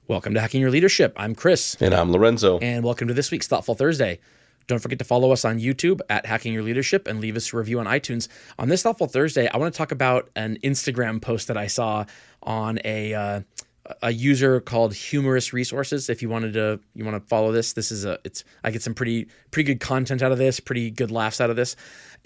Welcome to Hacking Your Leadership. I'm Chris. And I'm Lorenzo. And welcome to this week's Thoughtful Thursday. Don't forget to follow us on YouTube at Hacking Your Leadership and leave us a review on iTunes. On this Thoughtful Thursday, I want to talk about an Instagram post that I saw on a user called Humorous Resources. If you want to follow this, I get some pretty good content out of this, pretty good laughs out of this.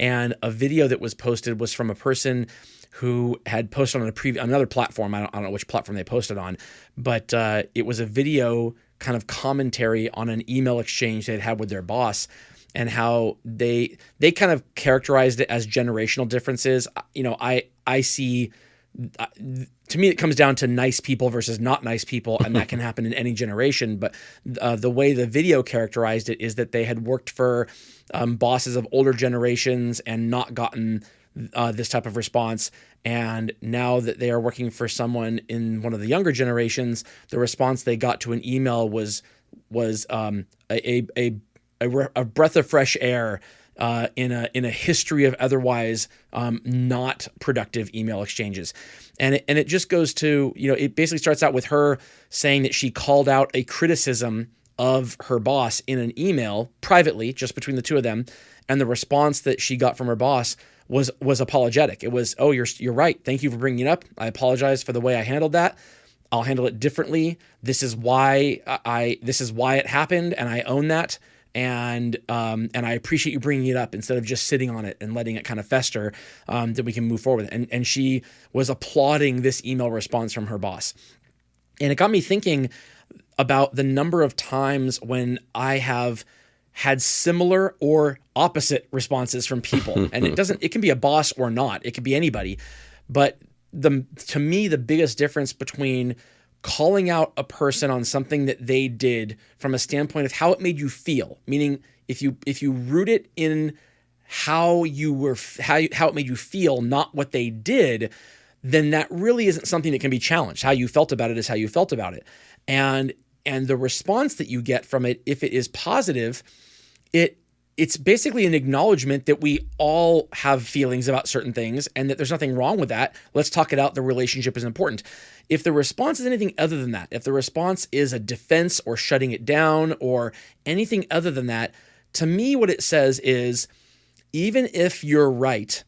And a video that was posted was from a person who had posted on another platform. I don't know which platform they posted on, but it was a video kind of commentary on an email exchange they'd had with their boss and how they kind of characterized it as generational differences. You know, I see, to me, it comes down to nice people versus not nice people, and that can happen in any generation. But the way the video characterized it is that they had worked for bosses of older generations and not gotten this type of response. And now that they are working for someone in one of the younger generations, the response they got to an email was a breath of fresh air in a history of otherwise not productive email exchanges. And it just goes to, it basically starts out with her saying that she called out a criticism of her boss in an email privately, just between the two of them. And the response that she got from her boss was apologetic. It was, "Oh, you're right. Thank you for bringing it up. I apologize for the way I handled that. I'll handle it differently. This is why it happened, and I own that. And I appreciate you bringing it up instead of just sitting on it and letting it kind of fester, that we can move forward." And she was applauding this email response from her boss. And it got me thinking about the number of times when I have had similar or opposite responses from people. And it can be a boss or not. It could be anybody. But to me, the biggest difference between calling out a person on something that they did from a standpoint of how it made you feel, meaning if you root it in how it made you feel, not what they did, then that really isn't something that can be challenged. How you felt about it is how you felt about it. And the response that you get from it, if it is positive, it's basically an acknowledgement that we all have feelings about certain things and that there's nothing wrong with that. Let's talk it out. The relationship is important. If the response is anything other than that, if the response is a defense or shutting it down or anything other than that, to me, what it says is, even if you're right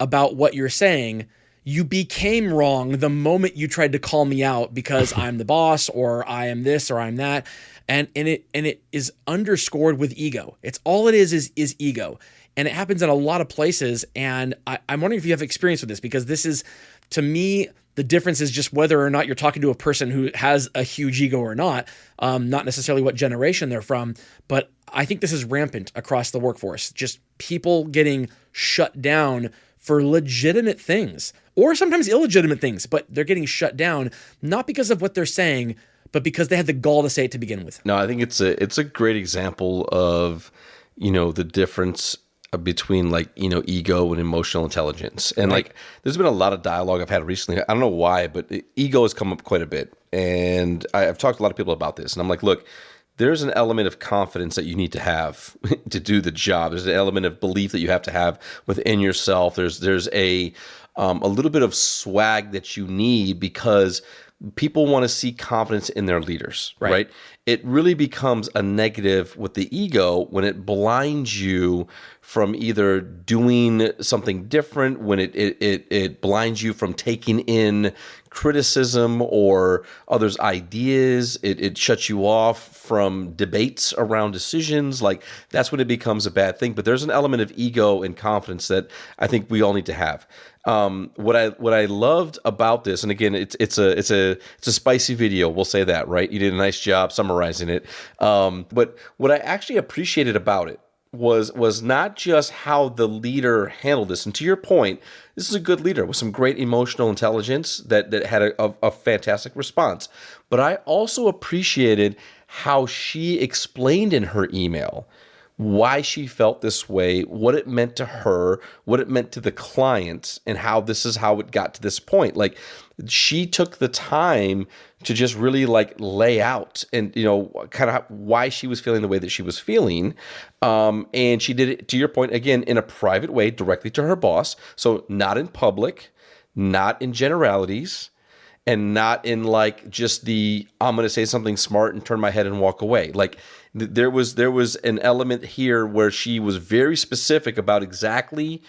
about what you're saying, you became wrong the moment you tried to call me out because I'm the boss or I am this or I'm that. And it is underscored with ego. It's all it is ego. And it happens in a lot of places. And I'm wondering if you have experience with this, because this is, to me, the difference is just whether or not you're talking to a person who has a huge ego or not necessarily what generation they're from. But I think this is rampant across the workforce. Just people getting shut down for legitimate things or sometimes illegitimate things, but they're getting shut down not because of what they're saying, but because they had the gall to say it to begin with. No, I think it's a great example of, the difference between ego and emotional intelligence. And Right. there's been a lot of dialogue I've had recently. I don't know why, but ego has come up quite a bit. And I've talked to a lot of people about this. And I'm like, look, there's an element of confidence that you need to have to do the job. There's an element of belief that you have to have within yourself. There's a little bit of swag that you need because people want to see confidence in their leaders, right? It really becomes a negative with the ego when it blinds you from either doing something different, when it blinds you from taking in criticism or others' ideas. It shuts you off from debates around decisions. That's when it becomes a bad thing. But there's an element of ego and confidence that I think we all need to have. What I loved about this, and again, it's a spicy video. We'll say that, right? You did a nice job summarizing it. But what I actually appreciated about it was not just how the leader handled this. And to your point, this is a good leader with some great emotional intelligence that had a fantastic response. But I also appreciated how she explained in her email why she felt this way, what it meant to her, what it meant to the client, and how this is how it got to this point. She took the time to just really lay out and, kind of why she was feeling the way that she was feeling. And she did it, to your point, again, in a private way, directly to her boss. So not in public, not in generalities. and not in like just the I'm going to say something smart and turn my head and walk away. Like there was an element here where she was very specific about exactly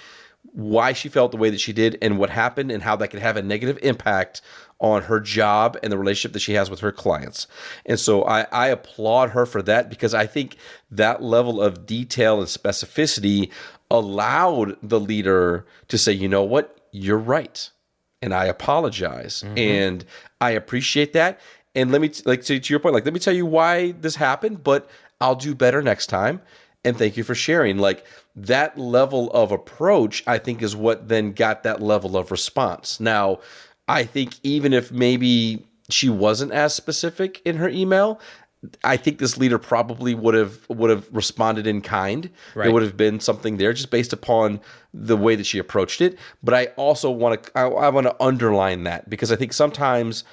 why she felt the way that she did and what happened and how that could have a negative impact on her job and the relationship that she has with her clients. And so I applaud her for that, because I think that level of detail and specificity allowed the leader to say, you know what, you're right. And I apologize. And I appreciate that. And let me, to your point, like, let me tell you why this happened, but I'll do better next time. And thank you for sharing. Like, that level of approach, I think, is what then got that level of response. Now, I think even if maybe she wasn't as specific in her email, I think this leader probably would have responded in kind. Right. There would have been something there just based upon the way that she approached it. But I also want to I want to underline that, because I think sometimes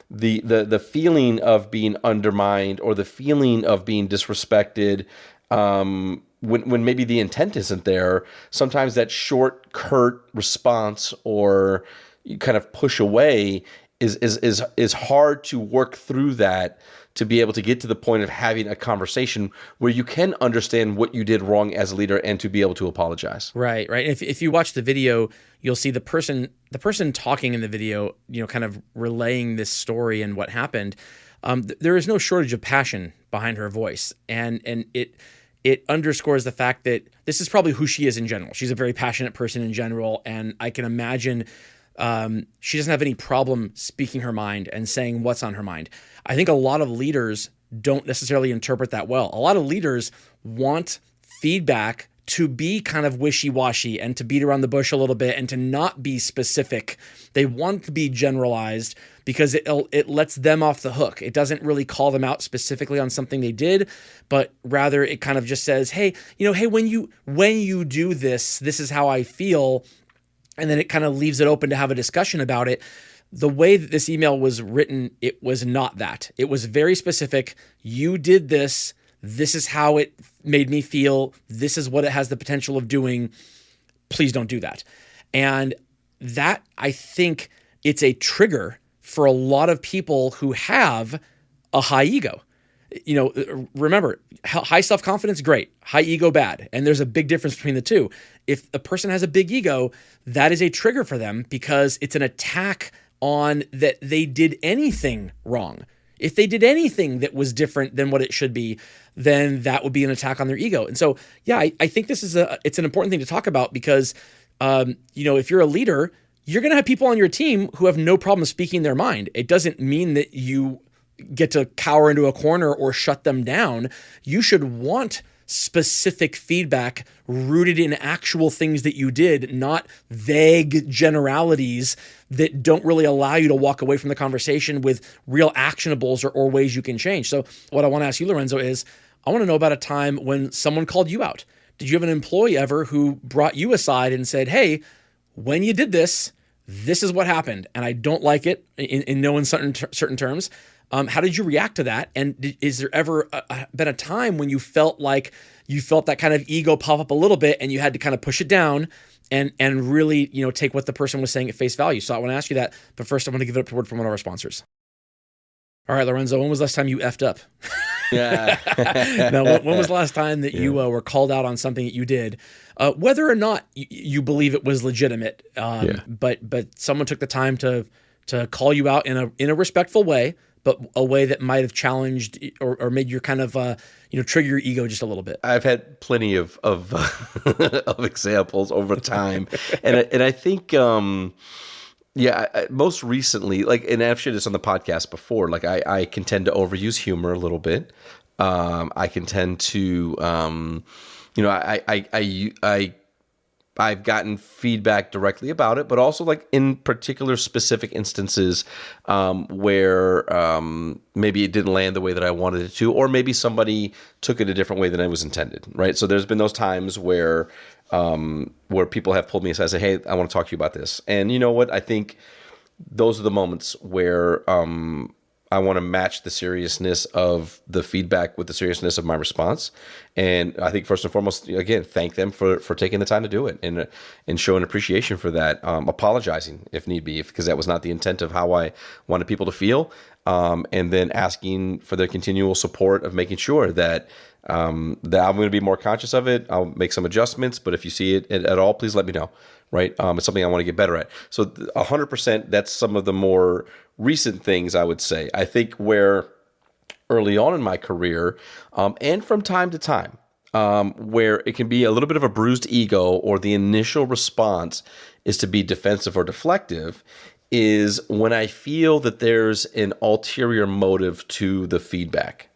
the feeling of being undermined or the feeling of being disrespected, when maybe the intent isn't there, sometimes that short, curt response or you kind of push away is hard to work through that, to be able to get to the point of having a conversation where you can understand what you did wrong as a leader and to be able to apologize. Right. If you watch the video, you'll see the person talking in the video, kind of relaying this story and what happened. There is no shortage of passion behind her voice, and it underscores the fact that this is probably who she is in general. She's a very passionate person in general, and I can imagine she doesn't have any problem speaking her mind and saying what's on her mind. I think a lot of leaders don't necessarily interpret that well. A lot of leaders want feedback to be kind of wishy-washy and to beat around the bush a little bit and to not be specific. They want to be generalized because it lets them off the hook. It doesn't really call them out specifically on something they did, but rather it kind of just says, hey, when you do this, this is how I feel. And then it kind of leaves it open to have a discussion about it. The way that this email was written, it was not that. It was very specific. You did this. This is how it made me feel. This is what it has the potential of doing. Please don't do that. And that, I think, it's a trigger for a lot of people who have a high ego. Remember, high self-confidence, great. High ego, bad. And there's a big difference between the two. If a person has a big ego, that is a trigger for them because it's an attack on that they did anything wrong. If they did anything that was different than what it should be, then that would be an attack on their ego. And so, yeah, I think this is it's an important thing to talk about because, if you're a leader, you're going to have people on your team who have no problem speaking their mind. It doesn't mean that you get to cower into a corner or shut them down. You should want specific feedback rooted in actual things that you did, not vague generalities that don't really allow you to walk away from the conversation with real actionables or ways you can change. So what I want to ask you, Lorenzo, is I want to know about a time when someone called you out. Did you have an employee ever who brought you aside and said, hey, when you did this, this is what happened, and I don't like it in no uncertain terms. How did you react to that? And is there ever been a time when you felt that kind of ego pop up a little bit and you had to kind of push it down and really, take what the person was saying at face value? So I want to ask you that, but first I want to give it up to word from one of our sponsors. All right, Lorenzo, when was the last time you effed up? Yeah. Now, when was the last time that you were called out on something that you did, whether or not you believe it was legitimate, but someone took the time to call you out in a respectful way, but a way that might have challenged or made your kind of trigger your ego just a little bit? I've had plenty of of examples over time, and I think most recently, and I've shared this on the podcast before. Like I can tend to overuse humor a little bit. I can tend to I've gotten feedback directly about it, but also like in particular specific instances where maybe it didn't land the way that I wanted it to, or maybe somebody took it a different way than it was intended, right? So there's been those times where people have pulled me aside and say, hey, I want to talk to you about this. And you know what? I think those are the moments where I want to match the seriousness of the feedback with the seriousness of my response. And I think first and foremost, again, thank them for taking the time to do it and showing appreciation for that. Apologizing if need be, because that was not the intent of how I wanted people to feel. And then asking for their continual support of making sure that that I'm going to be more conscious of it. I'll make some adjustments, but if you see it at all, please let me know. Right? It's something I want to get better at. So 100%, that's some of the more recent things I would say. I think where early on in my career, and from time to time, where it can be a little bit of a bruised ego, or the initial response is to be defensive or deflective, is when I feel that there's an ulterior motive to the feedback.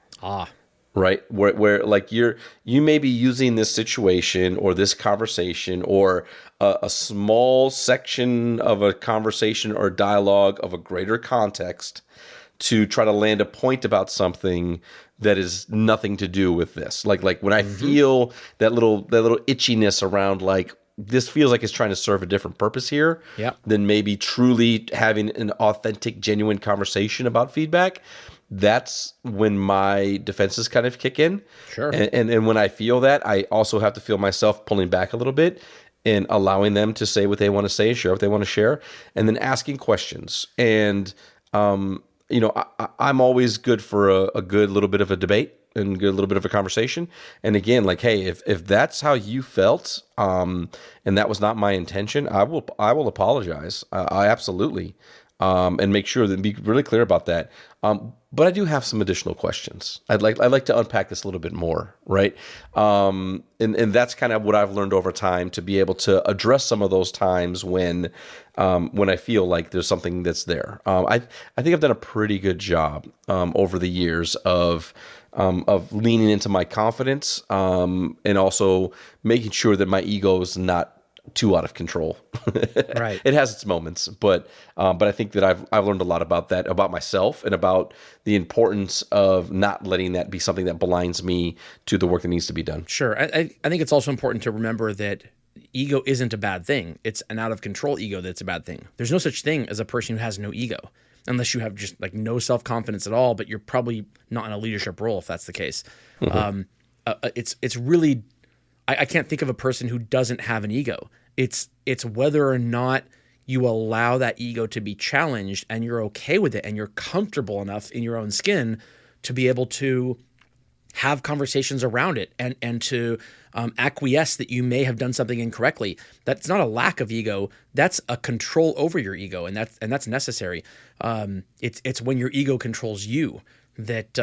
Right? Where like you may be using this situation or this conversation or a small section of a conversation or dialogue of a greater context to try to land a point about something that is nothing to do with this. Like when I feel that little itchiness around, like, this feels like it's trying to serve a different purpose here than maybe truly having an authentic, genuine conversation about feedback. That's when my defenses kind of kick in. Sure. And when I feel that, I also have to feel myself pulling back a little bit and allowing them to say what they want to say, share what they want to share, and then asking questions. And, I'm always good for a good little bit of a debate and a little bit of a conversation. And again, like, hey, if that's how you felt, and that was not my intention, I will apologize. I absolutely, and make sure that be really clear about that. But I do have some additional questions. I'd like to unpack this a little bit more, right? And that's kind of what I've learned over time, to be able to address some of those times when I feel like there's something that's there. I think I've done a pretty good job over the years of leaning into my confidence, and also making sure that my ego is not too out of control. Right. It has its moments, but I think that I've learned a lot about that, about myself, and about the importance of not letting that be something that blinds me to the work that needs to be done. Sure. I think it's also important to remember that ego isn't a bad thing. It's an out of control ego that's a bad thing. There's no such thing as a person who has no ego, unless you have just like no self-confidence at all, but you're probably not in a leadership role if that's the case. It's really, I can't think of a person who doesn't have an ego. It's whether or not you allow that ego to be challenged and you're okay with it and you're comfortable enough in your own skin to be able to have conversations around it and to acquiesce that you may have done something incorrectly. That's not a lack of ego. That's a control over your ego, and that's necessary. It's when your ego controls you that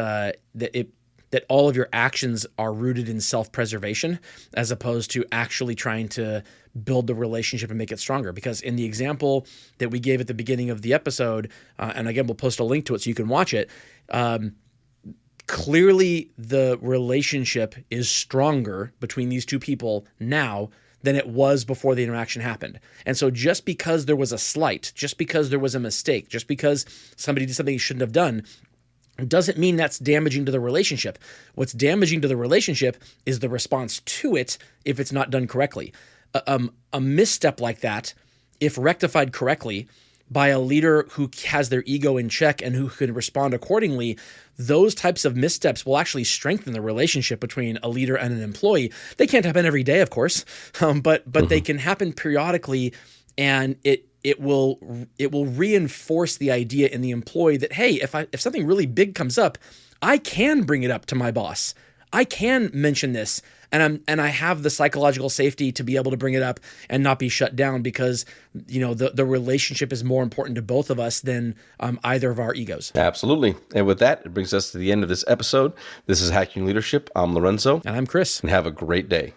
all of your actions are rooted in self-preservation, as opposed to actually trying to build the relationship and make it stronger. Because in the example that we gave at the beginning of the episode, and again, we'll post a link to it so you can watch it, clearly the relationship is stronger between these two people now than it was before the interaction happened. And so just because there was a slight, just because there was a mistake, just because somebody did something he shouldn't have done, doesn't mean that's damaging to the relationship. What's damaging to the relationship is the response to it if it's not done correctly. A misstep like that, if rectified correctly by a leader who has their ego in check and who can respond accordingly, those types of missteps will actually strengthen the relationship between a leader and an employee. They can't happen every day, of course, but they can happen periodically, and it will reinforce the idea in the employee that, hey, if something really big comes up, I can bring it up to my boss. I can mention this, and I have the psychological safety to be able to bring it up and not be shut down, because the relationship is more important to both of us than either of our egos. Absolutely. And with that, it brings us to the end of this episode. This is Hacking Leadership. I'm Lorenzo. And I'm Chris. And have a great day.